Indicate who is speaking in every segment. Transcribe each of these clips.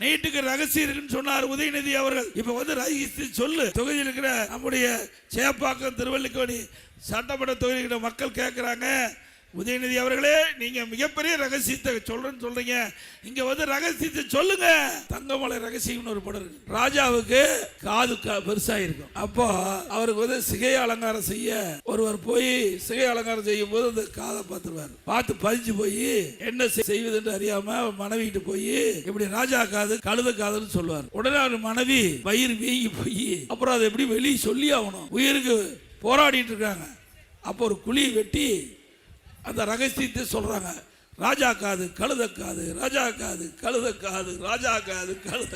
Speaker 1: நீட்டுக்கு ரகசியம் இருக்குன்னு சொன்னார் உதயநிதி அவர்கள். இப்ப வந்து ரகசியம் சொல்லு. தொகுதியில் இருக்கிற நம்முடைய சேப்பாக்கம் திருவல்லிக்கேணி சட்டமன்ற தொகுதியில் மக்கள் கேட்கிறாங்க, உதயநிதி அவர்களே நீங்க மிகப்பெரிய ரகசியத்தை சொல்றீங்க, இங்க வந்து ரகசியத்தை சொல்லுங்க. தங்கமலை ரகசியம்னு ஒரு படம் இருக்கு. ராஜாவுக்கு காது பெருசா இருக்கும். அப்போ அவருக்கு வந்து சிகை அலங்காரம் செய்ய ஒருவர் போய் சிகை அலங்காரம் செய்யும் போது அந்த காதை பார்த்துருவார். பார்த்து பதிஞ்சு போய் என்ன செய்வது என்று அறியாம மனைவிட்டு போய் இப்படி ராஜா காது கழுத காதுன்னு சொல்லுவார். உடனே அவர் மனைவி வயிறு வீங்கி போய் அப்புறம் அதை எப்படி வெளியே சொல்லி ஆகணும், உயிருக்கு போராடிட்டு இருக்காங்க. அப்போ ஒரு குழி வெட்டி அந்த ரகசியத்தை சொல்றாங்க. ராஜா காது கழுத காது, ராஜா காது கழுத காது, ராஜா காது கழுத.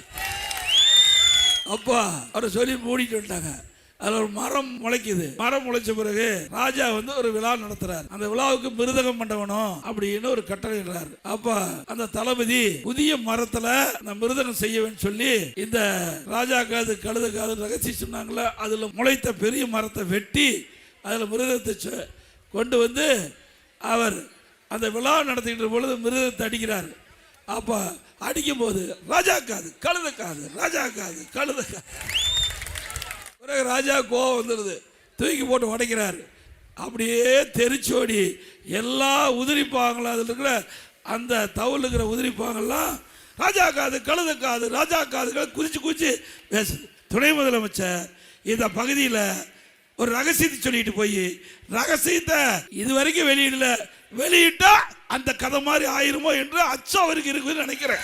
Speaker 1: அப்பா அவரை சொல்லி மூடிட்டு வந்துட்டாங்க. அதுல ஒரு மரம் முளைக்குது. மரம் முளைச்ச பிறகு ராஜா வந்து ஒரு விழா நடத்துறாரு. அந்த விழாவுக்கு மிருதகம் பண்ணவனும் அப்படின்னு ஒரு கட்டளை இடுறாரு. அப்ப அந்த தளபதி புதிய மரத்துல அந்த மிருதகம் செய்யவேன்னு சொல்லி இந்த ராஜா காது கழுத காது ரகசியம் சொன்னாங்களே, அதுல முளைத்த பெரிய மரத்தை வெட்டி அதுல மிருதத்தை கொண்டு வந்து அவர் அந்த விழா நடத்துகின்ற பொழுது மிருதத்தை அடிக்கிறார். அப்ப அடிக்கும் போது ராஜா காது கழுத காது, ராஜா காது கழுத காது. பிறகு ராஜா கோவம் வந்துடுது, தூக்கி போட்டு உடைக்கிறார். அப்படியே தெரிச்சோடி எல்லா உதிரிப்பாங்களும் அதில் இருக்கிற அந்த தவுல் இருக்கிற உதிரிப்பாங்கெல்லாம் ராஜா காது கழுத காது, ராஜா காதுகளை குதிச்சு குதிச்சு பேசுது. துணை முதலமைச்சர் இந்த பகுதியில் ஒரு ரகசியத்தை சொல்லிட்டு போய் ரகசியத்தை இதுவரைக்கும் வெளியிடல, வெளியிட்டா அந்த கதை மாதிரி ஆயிருமோ என்று அச்சம் அவருக்கு இருக்குன்னு நினைக்கிறேன்.